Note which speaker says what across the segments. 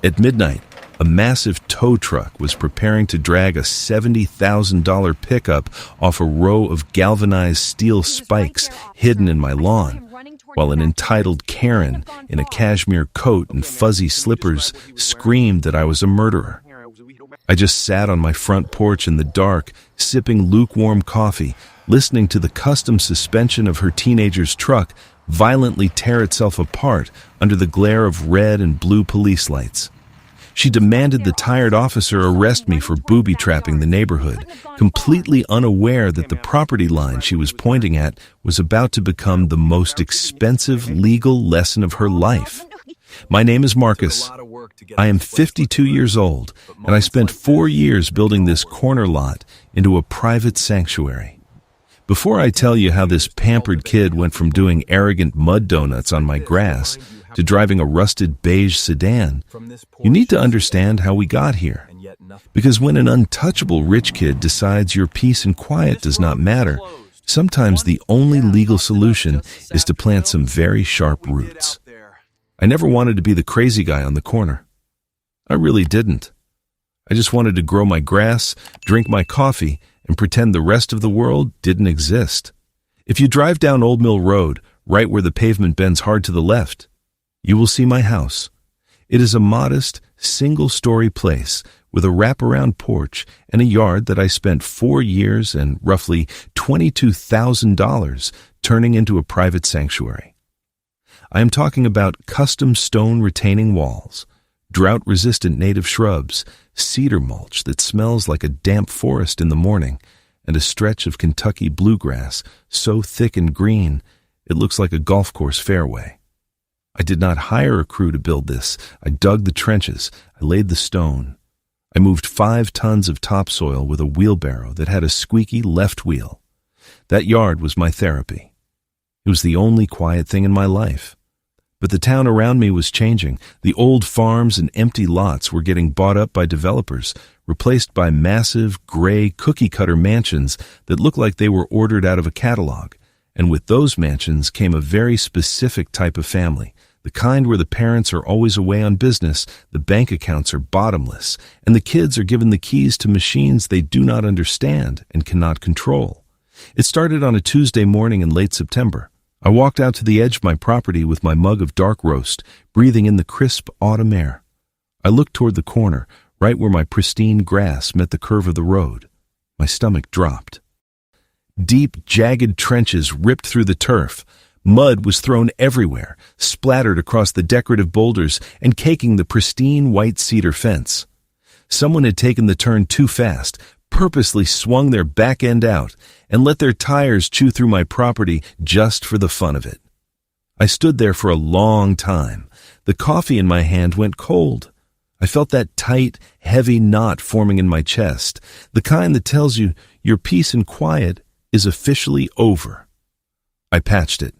Speaker 1: At midnight, a massive tow truck was preparing to drag a $70,000 pickup off a row of galvanized steel spikes hidden in my lawn, while an entitled Karen in a cashmere coat and fuzzy slippers screamed that I was a murderer. I just sat on my front porch in the dark, sipping lukewarm coffee, listening to the custom suspension of her teenager's truck violently tear itself apart under the glare of red and blue police lights. She demanded the tired officer arrest me for booby-trapping the neighborhood, completely unaware that the property line she was pointing at was about to become the most expensive legal lesson of her life. My name is Marcus. I am 52 years old, and I spent 4 years building this corner lot into a private sanctuary. Before I tell you how this pampered kid went from doing arrogant mud donuts on my grass to driving a rusted beige sedan, you need to understand how we got here. Because when an untouchable rich kid decides your peace and quiet does not matter, sometimes the only legal solution is to plant some very sharp roots. I never wanted to be the crazy guy on the corner. I really didn't. I just wanted to grow my grass, drink my coffee, and pretend the rest of the world didn't exist. If you drive down Old Mill Road, right where the pavement bends hard to the left, you will see my house. It is a modest, single-story place with a wraparound porch and a yard that I spent 4 years and roughly $22,000 turning into a private sanctuary. I am talking about custom stone retaining walls, drought-resistant native shrubs, cedar mulch that smells like a damp forest in the morning, and a stretch of Kentucky bluegrass so thick and green it looks like a golf course fairway. I did not hire a crew to build this. I dug the trenches. I laid the stone. I moved 5 tons of topsoil with a wheelbarrow that had a squeaky left wheel. That yard was my therapy. It was the only quiet thing in my life. But the town around me was changing. The old farms and empty lots were getting bought up by developers, replaced by massive, gray, cookie-cutter mansions that looked like they were ordered out of a catalog. And with those mansions came a very specific type of family, the kind where the parents are always away on business, the bank accounts are bottomless, and the kids are given the keys to machines they do not understand and cannot control. It started on a Tuesday morning in late September. I walked out to the edge of my property with my mug of dark roast, breathing in the crisp autumn air. I looked toward the corner, right where my pristine grass met the curve of the road. My stomach dropped. Deep, jagged trenches ripped through the turf. Mud was thrown everywhere, splattered across the decorative boulders and caking the pristine white cedar fence. Someone had taken the turn too fast, purposely swung their back end out, and let their tires chew through my property just for the fun of it. I stood there for a long time. The coffee in my hand went cold. I felt that tight, heavy knot forming in my chest, the kind that tells you your peace and quiet is officially over. I patched it.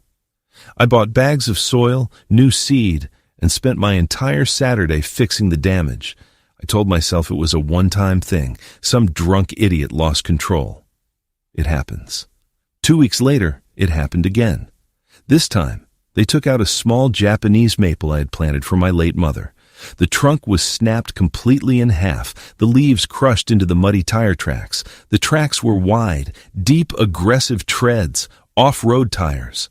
Speaker 1: I bought bags of soil, new seed, and spent my entire Saturday fixing the damage. I told myself it was a one-time thing. Some drunk idiot lost control. It happens. 2 weeks later, it happened again. This time, they took out a small Japanese maple I had planted for my late mother. The trunk was snapped completely in half, the leaves crushed into the muddy tire tracks. The tracks were wide, deep, aggressive treads, off-road tires.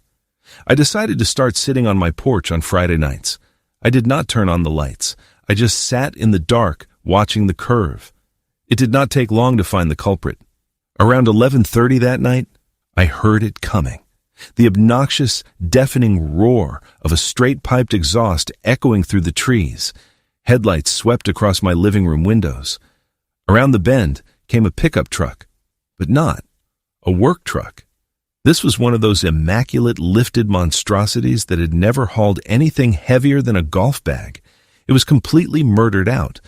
Speaker 1: I decided to start sitting on my porch on Friday nights. I did not turn on the lights. I just sat in the dark, watching the curve. It did not take long to find the culprit. Around 11:30 that night, I heard it coming. The obnoxious, deafening roar of a straight-piped exhaust echoing through the trees. Headlights swept across my living room windows. Around the bend came a pickup truck, but not a work truck. This was one of those immaculate lifted monstrosities that had never hauled anything heavier than a golf bag. It was completely murdered out.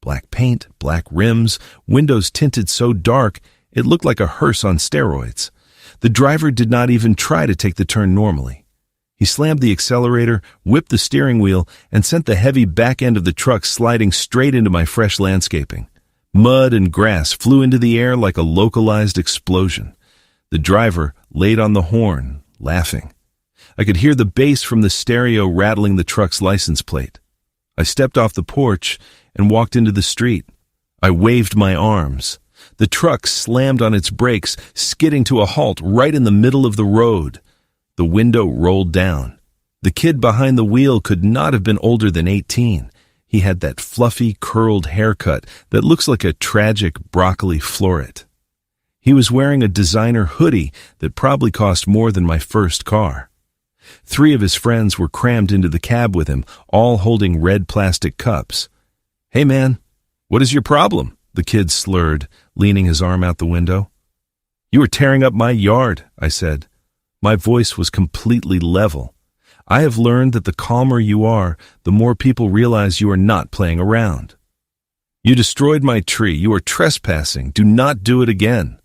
Speaker 1: Black paint, black rims, windows tinted so dark it looked like a hearse on steroids. The driver did not even try to take the turn normally. He slammed the accelerator, whipped the steering wheel, and sent the heavy back end of the truck sliding straight into my fresh landscaping. Mud and grass flew into the air like a localized explosion. The driver laid on the horn, laughing. I could hear the bass from the stereo rattling the truck's license plate. I stepped off the porch and walked into the street. I waved my arms. The truck slammed on its brakes, skidding to a halt right in the middle of the road. The window rolled down. The kid behind the wheel could not have been older than 18. He had that fluffy, curled haircut that looks like a tragic broccoli floret. He was wearing a designer hoodie that probably cost more than my first car. 3 of his friends were crammed into the cab with him, all holding red plastic cups. "Hey man, what is your problem?" the kid slurred, leaning his arm out the window. "You are tearing up my yard," I said. My voice was completely level. I have learned that the calmer you are, the more people realize you are not playing around. "You destroyed my tree. You are trespassing. Do not do it again."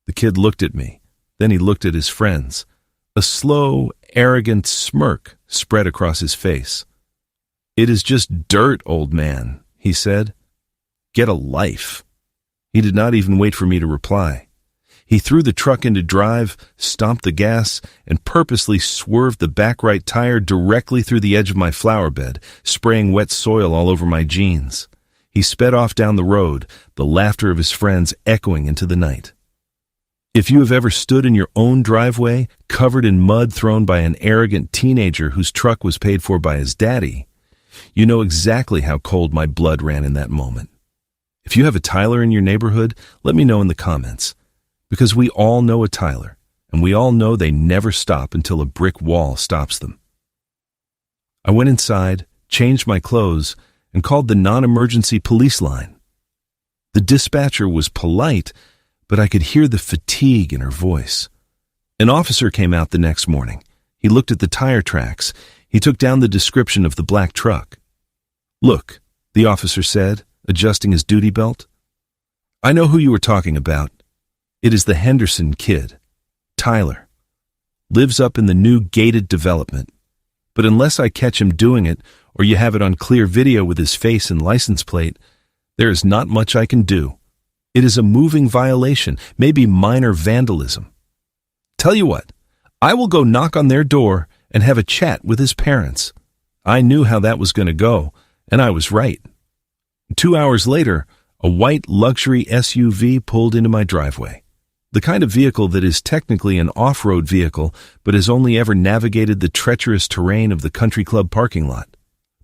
Speaker 1: The kid looked at me. Then he looked at his friends. A slow, arrogant smirk spread across his face. "It is just dirt, old man," he said. "Get a life." He did not even wait for me to reply. He threw the truck into drive, stomped the gas, and purposely swerved the back right tire directly through the edge of my flower bed, spraying wet soil all over my jeans. He sped off down the road, the laughter of his friends echoing into the night. If you have ever stood in your own driveway, covered in mud thrown by an arrogant teenager whose truck was paid for by his daddy, you know exactly how cold my blood ran in that moment. If you have a Tyler in your neighborhood, let me know in the comments. Because we all know a Tyler, and we all know they never stop until a brick wall stops them. I went inside, changed my clothes, and called the non-emergency police line. The dispatcher was polite, but I could hear the fatigue in her voice. An officer came out the next morning. He looked at the tire tracks. He took down the description of the black truck. "Look," the officer said, adjusting his duty belt. "I know who you were talking about. It is the Henderson kid, Tyler. Lives up in the new gated development. But unless I catch him doing it, or you have it on clear video with his face and license plate, there is not much I can do. It is a moving violation, maybe minor vandalism. Tell you what, I will go knock on their door and have a chat with his parents." I knew how that was going to go, and I was right. 2 hours later, a white luxury SUV pulled into my driveway. The kind of vehicle that is technically an off-road vehicle, but has only ever navigated the treacherous terrain of the country club parking lot.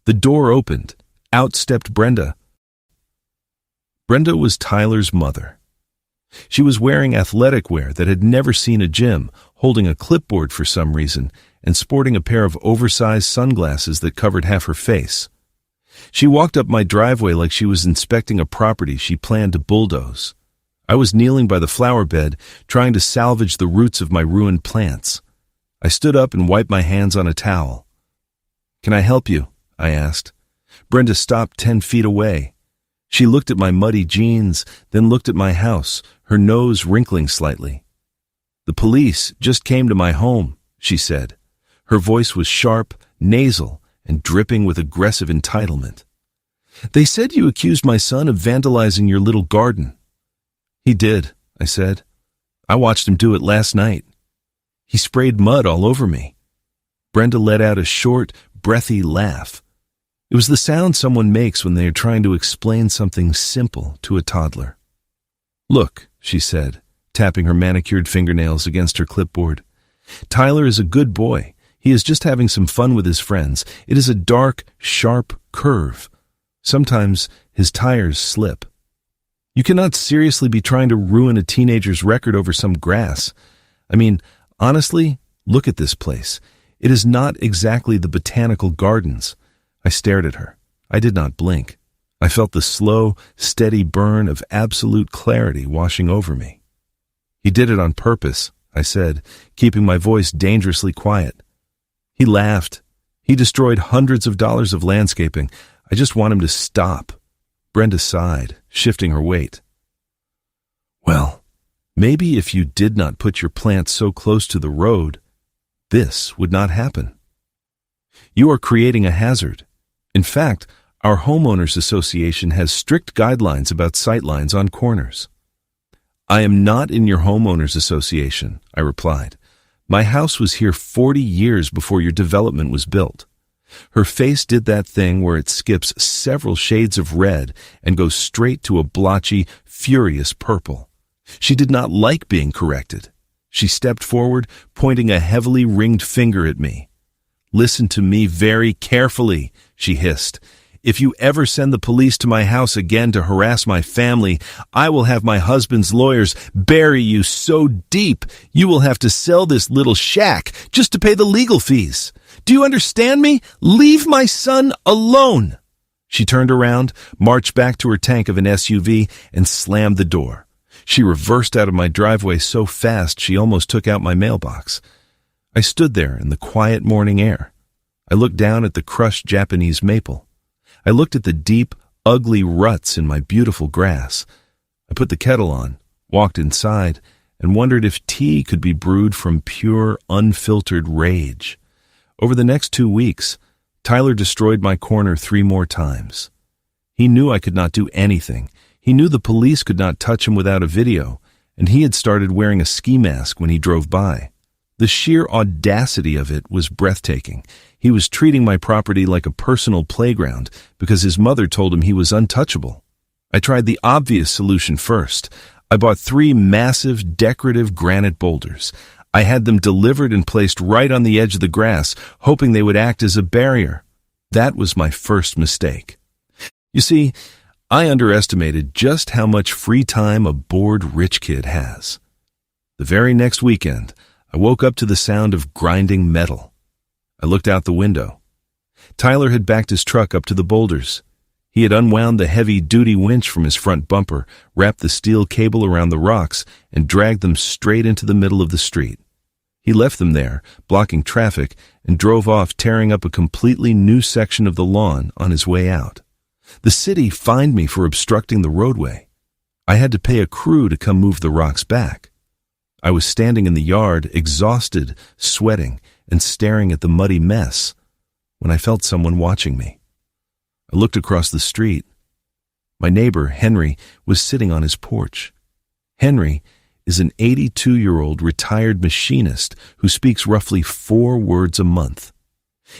Speaker 1: The door opened. Out stepped Brenda. Brenda was Tyler's mother. She was wearing athletic wear that had never seen a gym, holding a clipboard for some reason, and sporting a pair of oversized sunglasses that covered half her face. She walked up my driveway like she was inspecting a property she planned to bulldoze. I was kneeling by the flower bed, trying to salvage the roots of my ruined plants. I stood up and wiped my hands on a towel. "Can I help you?" I asked. Brenda stopped 10 feet away. She looked at my muddy jeans, then looked at my house, her nose wrinkling slightly. "The police just came to my home," she said. Her voice was sharp, nasal, and dripping with aggressive entitlement. "They said you accused my son of vandalizing your little garden." "He did," I said. "I watched him do it last night. He sprayed mud all over me." Brenda let out a short, breathy laugh. It was the sound someone makes when they are trying to explain something simple to a toddler. "Look," she said, tapping her manicured fingernails against her clipboard. "Tyler is a good boy. He is just having some fun with his friends. It is a dark, sharp curve. Sometimes his tires slip. You cannot seriously be trying to ruin a teenager's record over some grass. I mean, honestly, look at this place. It is not exactly the botanical gardens." I stared at her. I did not blink. I felt the slow, steady burn of absolute clarity washing over me. "He did it on purpose," I said, keeping my voice dangerously quiet. He laughed. "He destroyed hundreds of dollars of landscaping. I just want him to stop." Brenda sighed, shifting her weight. "Well, maybe if you did not put your plants so close to the road, this would not happen. You are creating a hazard. In fact, our homeowners association has strict guidelines about sightlines on corners." "I am not in your homeowners association," I replied. "My house was here 40 years before your development was built. Her face did that thing where it skips several shades of red and goes straight to a blotchy, furious purple. She did not like being corrected. She stepped forward, pointing a heavily ringed finger at me. "Listen to me very carefully," she hissed. "If you ever send the police to my house again to harass my family, I will have my husband's lawyers bury you so deep you will have to sell this little shack just to pay the legal fees. Do you understand me? Leave my son alone." She turned around, marched back to her tank of an SUV, and slammed the door. She reversed out of my driveway so fast she almost took out my mailbox. I stood there in the quiet morning air. I looked down at the crushed Japanese maple. I looked at the deep, ugly ruts in my beautiful grass. I put the kettle on, walked inside, and wondered if tea could be brewed from pure, unfiltered rage. Over the next 2 weeks, Tyler destroyed my corner 3 more times. He knew I could not do anything. He knew the police could not touch him without a video, and he had started wearing a ski mask when he drove by. The sheer audacity of it was breathtaking. He was treating my property like a personal playground because his mother told him he was untouchable. I tried the obvious solution first. I bought 3 massive decorative granite boulders. I had them delivered and placed right on the edge of the grass, hoping they would act as a barrier. That was my first mistake. You see, I underestimated just how much free time a bored rich kid has. The very next weekend, I woke up to the sound of grinding metal. I looked out the window. Tyler had backed his truck up to the boulders. He had unwound the heavy-duty winch from his front bumper, wrapped the steel cable around the rocks, and dragged them straight into the middle of the street. He left them there, blocking traffic, and drove off, tearing up a completely new section of the lawn on his way out. The city fined me for obstructing the roadway. I had to pay a crew to come move the rocks back. I was standing in the yard, exhausted, sweating, and staring at the muddy mess, when I felt someone watching me. I looked across the street. My neighbor, Henry, was sitting on his porch. Henry is an 82-year-old retired machinist who speaks roughly 4 words a month.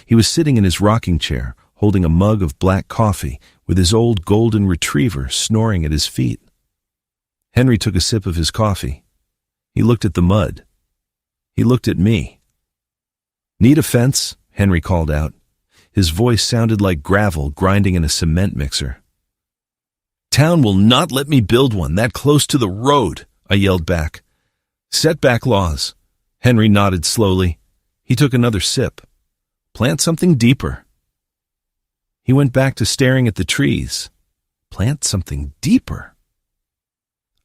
Speaker 1: He was sitting in his rocking chair, holding a mug of black coffee, with his old golden retriever snoring at his feet. Henry took a sip of his coffee. He looked at the mud. He looked at me. "Need a fence?" Henry called out. His voice sounded like gravel grinding in a cement mixer. "Town will not let me build one that close to the road," I yelled back. "Setback laws." Henry nodded slowly. He took another sip. "Plant something deeper." He went back to staring at the trees. Plant something deeper.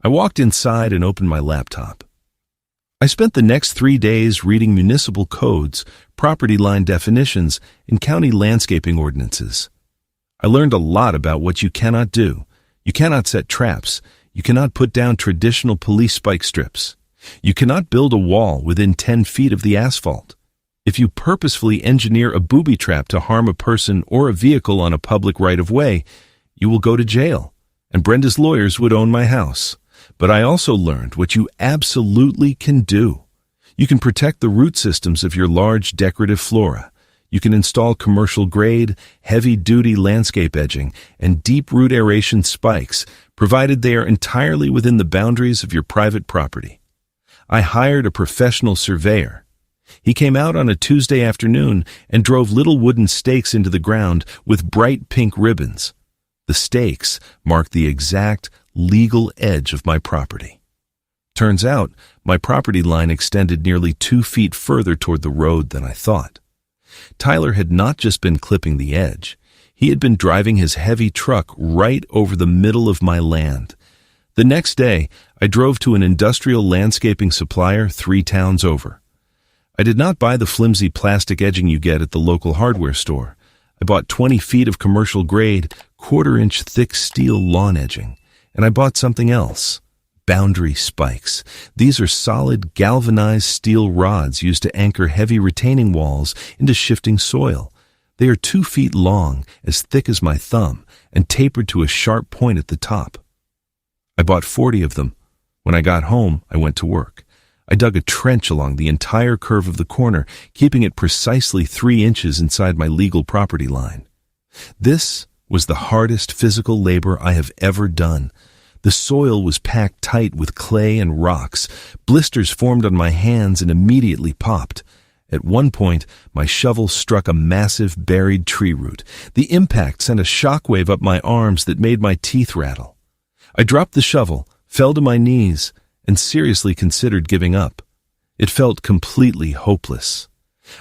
Speaker 1: I walked inside and opened my laptop. I spent the next 3 days reading municipal codes, property line definitions, and county landscaping ordinances. I learned a lot about what you cannot do. You cannot set traps. You cannot put down traditional police spike strips. You cannot build a wall within 10 feet of the asphalt. If you purposefully engineer a booby trap to harm a person or a vehicle on a public right-of-way, you will go to jail, and Brenda's lawyers would own my house. But I also learned what you absolutely can do. You can protect the root systems of your large decorative flora. You can install commercial-grade, heavy-duty landscape edging and deep-root aeration spikes, provided they are entirely within the boundaries of your private property. I hired a professional surveyor. He came out on a Tuesday afternoon and drove little wooden stakes into the ground with bright pink ribbons. The stakes marked the exact legal edge of my property. Turns out, my property line extended nearly 2 feet further toward the road than I thought. Tyler had not just been clipping the edge. He had been driving his heavy truck right over the middle of my land. The next day, I drove to an industrial landscaping supplier 3 towns over. I did not buy the flimsy plastic edging you get at the local hardware store. I bought 20 feet of commercial-grade, 1/4-inch thick steel lawn edging, and I bought something else. Boundary spikes. These are solid galvanized steel rods used to anchor heavy retaining walls into shifting soil. They are 2 feet long, as thick as my thumb, and tapered to a sharp point at the top. I bought 40 of them. When I got home, I went to work. I dug a trench along the entire curve of the corner, keeping it precisely 3 inches inside my legal property line. This was the hardest physical labor I have ever done. The soil was packed tight with clay and rocks. Blisters formed on my hands and immediately popped. At one point, my shovel struck a massive buried tree root. The impact sent a shockwave up my arms that made my teeth rattle. I dropped the shovel, fell to my knees, and seriously considered giving up. It felt completely hopeless.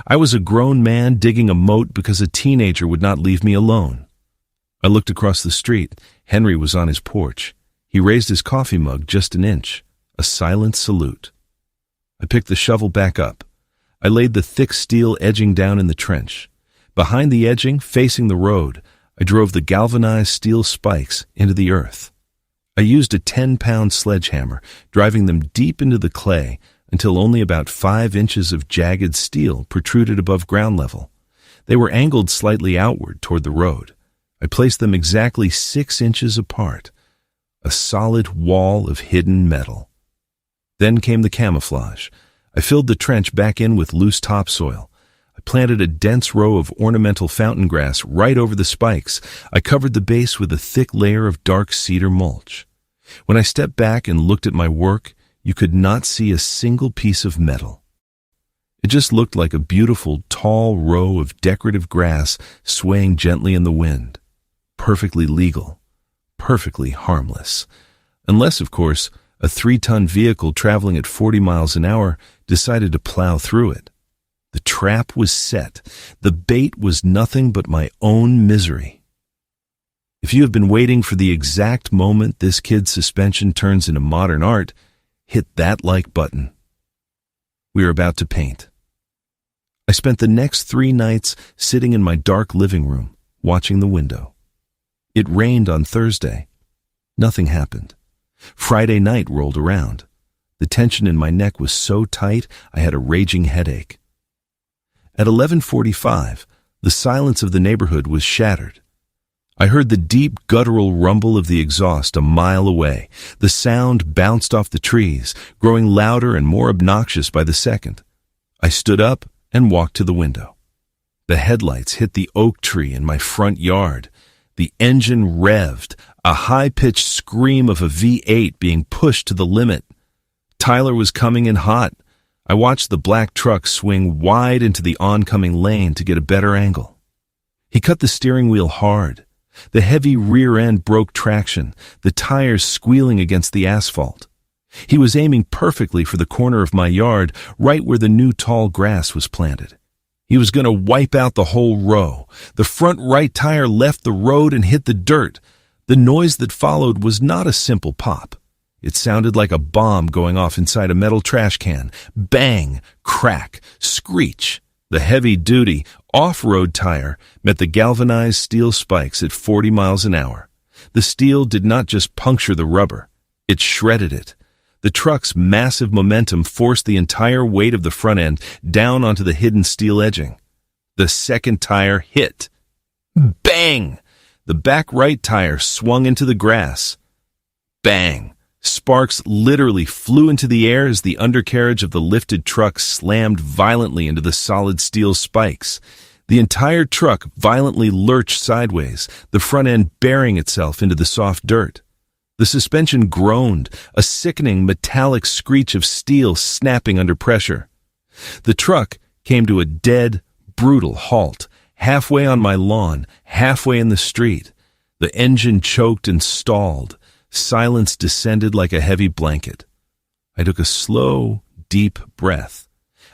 Speaker 1: I was a grown man digging a moat because a teenager would not leave me alone. I looked across the street. Henry was on his porch. He raised his coffee mug just an inch, a silent salute. I picked the shovel back up. I laid the thick steel edging down in the trench. Behind the edging, facing the road, I drove the galvanized steel spikes into the earth. I used a 10-pound sledgehammer, driving them deep into the clay until only about 5 inches of jagged steel protruded above ground level. They were angled slightly outward toward the road. I placed them exactly 6 inches apart, a solid wall of hidden metal. Then came the camouflage. I filled the trench back in with loose topsoil. I planted a dense row of ornamental fountain grass right over the spikes. I covered the base with a thick layer of dark cedar mulch. When I stepped back and looked at my work, you could not see a single piece of metal. It just looked like a beautiful, tall row of decorative grass swaying gently in the wind. Perfectly legal, perfectly harmless. Unless, of course, a 3-ton vehicle traveling at 40 miles an hour decided to plow through it. The trap was set. The bait was nothing but my own misery. If you have been waiting for the exact moment this kid's suspension turns into modern art, hit that like button. We are about to paint. I spent the next 3 nights sitting in my dark living room, watching the window. It rained on Thursday. Nothing happened. Friday night rolled around. The tension in my neck was so tight I had a raging headache. At 11:45, the silence of the neighborhood was shattered. I heard the deep guttural rumble of the exhaust a mile away. The sound bounced off the trees, growing louder and more obnoxious by the second. I stood up and walked to the window. The headlights hit the oak tree in my front yard. The engine revved, a high-pitched scream of a V8 being pushed to the limit. Tyler was coming in hot. I watched the black truck swing wide into the oncoming lane to get a better angle. He cut the steering wheel hard. The heavy rear end broke traction, the tires squealing against the asphalt. He was aiming perfectly for the corner of my yard, right where the new tall grass was planted. He was going to wipe out the whole row. The front right tire left the road and hit the dirt. The noise that followed was not a simple pop. It sounded like a bomb going off inside a metal trash can. Bang, crack, screech. The heavy-duty, off-road tire met the galvanized steel spikes at 40 miles an hour. The steel did not just puncture the rubber. It shredded it. The truck's massive momentum forced the entire weight of the front end down onto the hidden steel edging. The second tire hit. Bang! The back right tire swung into the grass. Bang! Sparks literally flew into the air as the undercarriage of the lifted truck slammed violently into the solid steel spikes. The entire truck violently lurched sideways, the front end bearing itself into the soft dirt. The suspension groaned, a sickening metallic screech of steel snapping under pressure. The truck came to a dead, brutal halt, halfway on my lawn, halfway in the street. The engine choked and stalled. Silence descended like a heavy blanket. I took a slow, deep breath.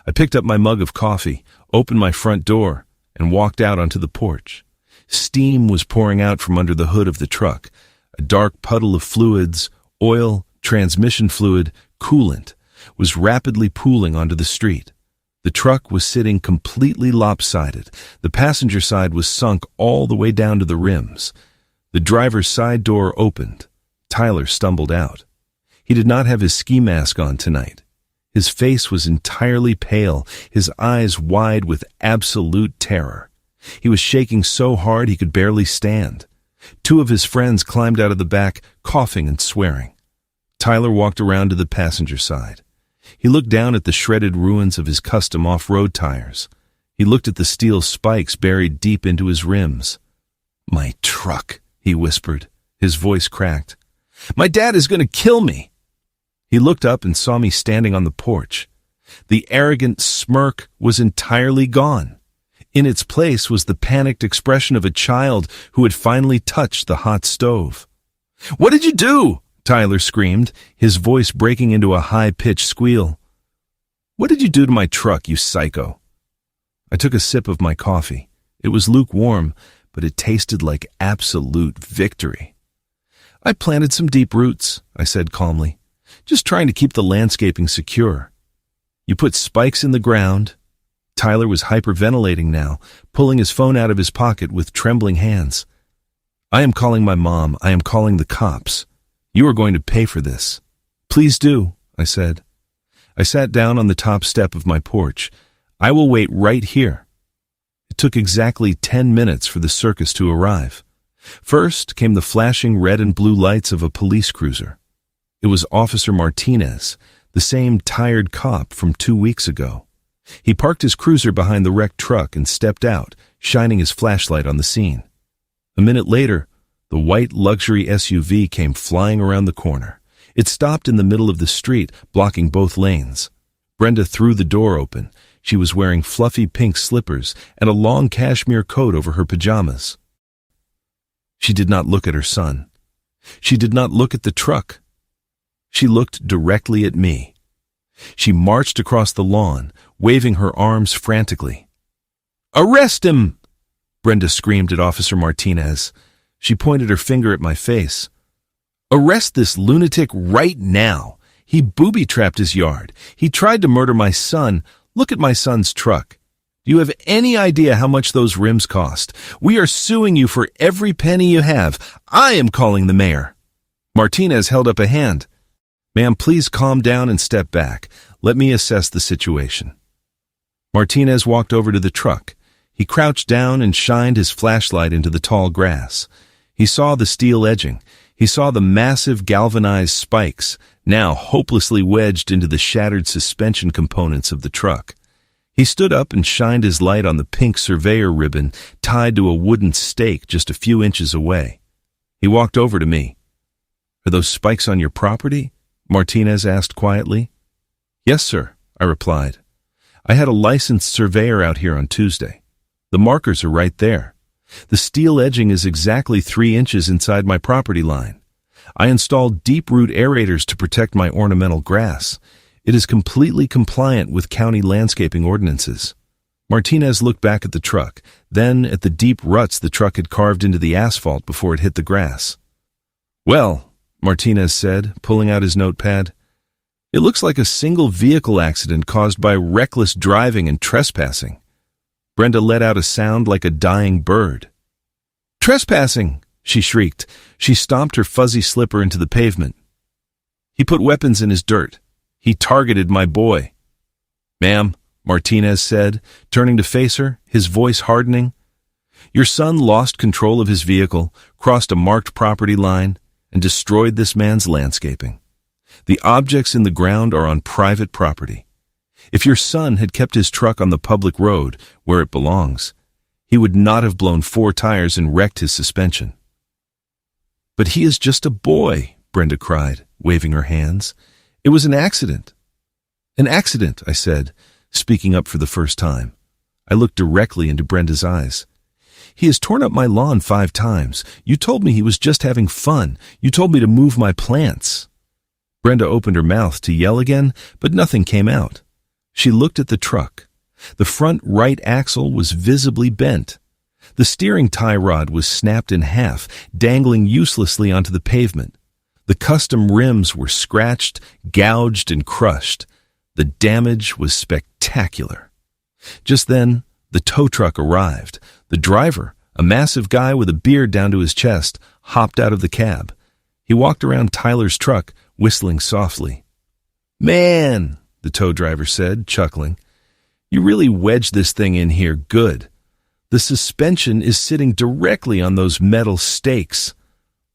Speaker 1: I picked up my mug of coffee, opened my front door, and walked out onto the porch. Steam was pouring out from under the hood of the truck. A dark puddle of fluids, oil, transmission fluid, coolant, was rapidly pooling onto the street. The truck was sitting completely lopsided. The passenger side was sunk all the way down to the rims. The driver's side door opened. Tyler stumbled out. He did not have his ski mask on tonight. His face was entirely pale, his eyes wide with absolute terror. He was shaking so hard he could barely stand. 2 of his friends climbed out of the back, coughing and swearing. Tyler walked around to the passenger side. He looked down at the shredded ruins of his custom off-road tires. He looked at the steel spikes buried deep into his rims. "My truck," he whispered. His voice cracked. "My dad is going to kill me." He looked up and saw me standing on the porch. The arrogant smirk was entirely gone. In its place was the panicked expression of a child who had finally touched the hot stove. "What did you do?" Tyler screamed, his voice breaking into a high-pitched squeal. "What did you do to my truck, you psycho?" I took a sip of my coffee. It was lukewarm, but it tasted like absolute victory. "I planted some deep roots," I said calmly, "just trying to keep the landscaping secure." "You put spikes in the ground." Tyler was hyperventilating now, pulling his phone out of his pocket with trembling hands. "I am calling my mom. I am calling the cops. You are going to pay for this." "Please do," I said. I sat down on the top step of my porch. "I will wait right here." It took exactly 10 minutes for the circus to arrive. First came the flashing red and blue lights of a police cruiser. It was Officer Martinez, the same tired cop from 2 weeks ago. He parked his cruiser behind the wrecked truck and stepped out, shining his flashlight on the scene. A minute later, the white luxury SUV came flying around the corner. It stopped in the middle of the street, blocking both lanes. Brenda threw the door open. She was wearing fluffy pink slippers and a long cashmere coat over her pajamas. She did not look at her son. She did not look at the truck. She looked directly at me. She marched across the lawn, waving her arms frantically. "Arrest him!" Brenda screamed at Officer Martinez. She pointed her finger at my face. "Arrest this lunatic right now. He booby-trapped his yard. He tried to murder my son. Look at my son's truck. Do you have any idea how much those rims cost? We are suing you for every penny you have. I am calling the mayor." Martinez held up a hand. "Ma'am, please calm down and step back. Let me assess the situation." Martinez walked over to the truck. He crouched down and shined his flashlight into the tall grass. He saw the steel edging. He saw the massive galvanized spikes, now hopelessly wedged into the shattered suspension components of the truck. He stood up and shined his light on the pink surveyor ribbon tied to a wooden stake just a few inches away. He walked over to me. "Are those spikes on your property?" Martinez asked quietly. "Yes, sir," I replied. "I had a licensed surveyor out here on Tuesday. The markers are right there. The steel edging is exactly 3 inches inside my property line. I installed deep-root aerators to protect my ornamental grass. It is completely compliant with county landscaping ordinances." Martinez looked back at the truck, then at the deep ruts the truck had carved into the asphalt before it hit the grass. "Well," Martinez said, pulling out his notepad, "it looks like a single vehicle accident caused by reckless driving and trespassing." Brenda let out a sound like a dying bird. "Trespassing!" she shrieked. She stomped her fuzzy slipper into the pavement. "He put weapons in his dirt. He targeted my boy." "Ma'am," Martinez said, turning to face her, his voice hardening, "your son lost control of his vehicle, crossed a marked property line, and destroyed this man's landscaping. The objects in the ground are on private property. If your son had kept his truck on the public road, where it belongs, he would not have blown 4 tires and wrecked his suspension." "But he is just a boy," Brenda cried, waving her hands. "It was an accident." "An accident," I said, speaking up for the first time. I looked directly into Brenda's eyes. "He has torn up my lawn 5 times. You told me he was just having fun. You told me to move my plants." Brenda opened her mouth to yell again, but nothing came out. She looked at the truck. The front right axle was visibly bent. The steering tie rod was snapped in half, dangling uselessly onto the pavement. The custom rims were scratched, gouged, and crushed. The damage was spectacular. Just then, the tow truck arrived. The driver, a massive guy with a beard down to his chest, hopped out of the cab. He walked around Tyler's truck, whistling softly. "Man," the tow driver said, chuckling, "you really wedged this thing in here good. The suspension is sitting directly on those metal stakes.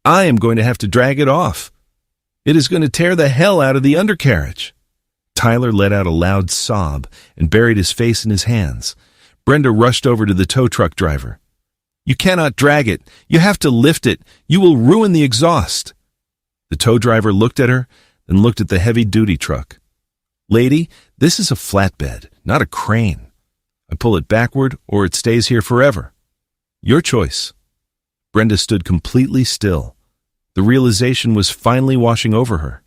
Speaker 1: I am going to have to drag it off. It is going to tear the hell out of the undercarriage." Tyler let out a loud sob and buried his face in his hands. Brenda rushed over to the tow truck driver. "You cannot drag it. You have to lift it. You will ruin the exhaust." The tow driver looked at her, then looked at the heavy-duty truck. "Lady, this is a flatbed, not a crane. I pull it backward or it stays here forever. Your choice." Brenda stood completely still. The realization was finally washing over her.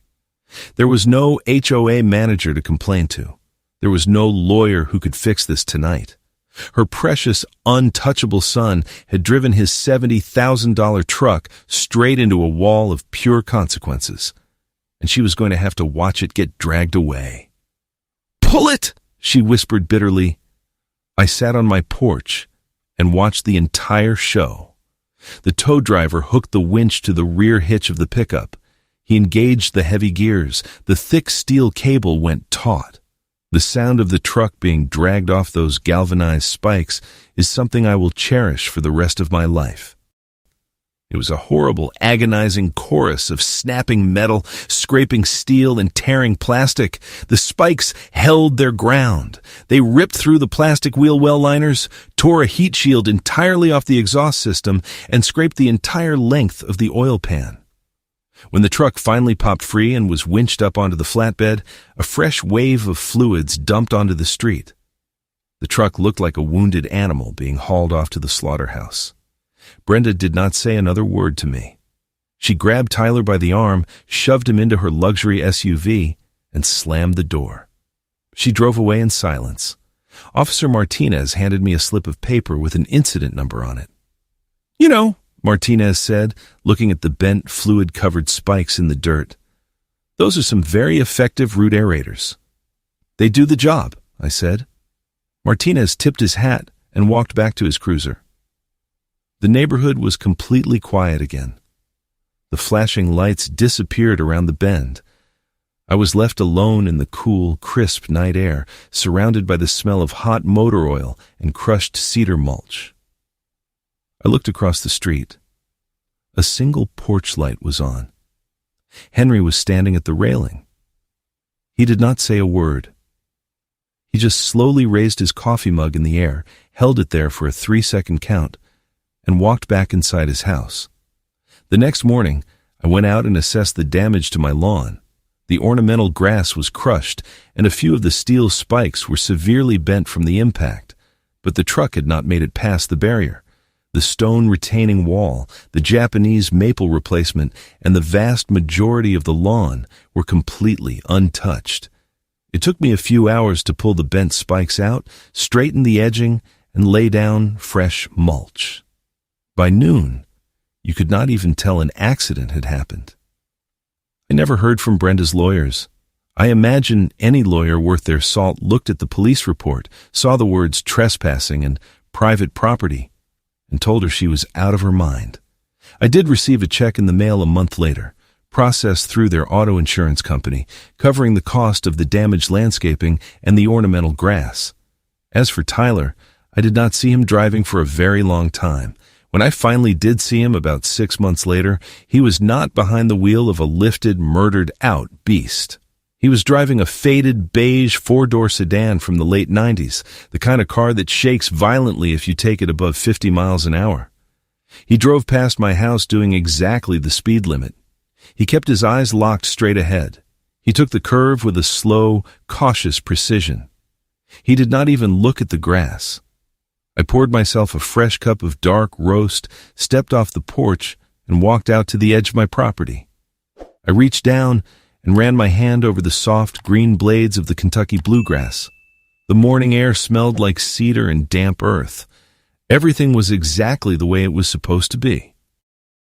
Speaker 1: There was no HOA manager to complain to. There was no lawyer who could fix this tonight. Her precious, untouchable son had driven his $70,000 truck straight into a wall of pure consequences, and she was going to have to watch it get dragged away. "Pull it!" she whispered bitterly. I sat on my porch and watched the entire show. The tow driver hooked the winch to the rear hitch of the pickup. He engaged the heavy gears. The thick steel cable went taut. The sound of the truck being dragged off those galvanized spikes is something I will cherish for the rest of my life. It was a horrible, agonizing chorus of snapping metal, scraping steel, and tearing plastic. The spikes held their ground. They ripped through the plastic wheel well liners, tore a heat shield entirely off the exhaust system, and scraped the entire length of the oil pan. When the truck finally popped free and was winched up onto the flatbed, a fresh wave of fluids dumped onto the street. The truck looked like a wounded animal being hauled off to the slaughterhouse. Brenda did not say another word to me. She grabbed Tyler by the arm, shoved him into her luxury SUV, and slammed the door. She drove away in silence. Officer Martinez handed me a slip of paper with an incident number on it. "You know," Martinez said, looking at the bent, fluid-covered spikes in the dirt, "those are some very effective root aerators." "They do the job," I said. Martinez tipped his hat and walked back to his cruiser. The neighborhood was completely quiet again. The flashing lights disappeared around the bend. I was left alone in the cool, crisp night air, surrounded by the smell of hot motor oil and crushed cedar mulch. I looked across the street. A single porch light was on. Henry was standing at the railing. He did not say a word. He just slowly raised his coffee mug in the air, held it there for a 3-second count, and walked back inside his house. The next morning, I went out and assessed the damage to my lawn. The ornamental grass was crushed, and a few of the steel spikes were severely bent from the impact, but the truck had not made it past the barrier. The stone retaining wall, the Japanese maple replacement, and the vast majority of the lawn were completely untouched. It took me a few hours to pull the bent spikes out, straighten the edging, and lay down fresh mulch. By noon, you could not even tell an accident had happened. I never heard from Brenda's lawyers. I imagine any lawyer worth their salt looked at the police report, saw the words trespassing and private property, and told her she was out of her mind. I did receive a check in the mail a month later, processed through their auto insurance company, covering the cost of the damaged landscaping and the ornamental grass. As for Tyler, I did not see him driving for a very long time. When I finally did see him about 6 months later, he was not behind the wheel of a lifted, murdered-out beast. He was driving a faded beige 4-door sedan from the late 90s, the kind of car that shakes violently if you take it above 50 miles an hour. He drove past my house doing exactly the speed limit. He kept his eyes locked straight ahead. He took the curve with a slow, cautious precision. He did not even look at the grass. I poured myself a fresh cup of dark roast, stepped off the porch, and walked out to the edge of my property. I reached down and ran my hand over the soft green blades of the Kentucky bluegrass. The morning air smelled like cedar and damp earth. Everything was exactly the way it was supposed to be.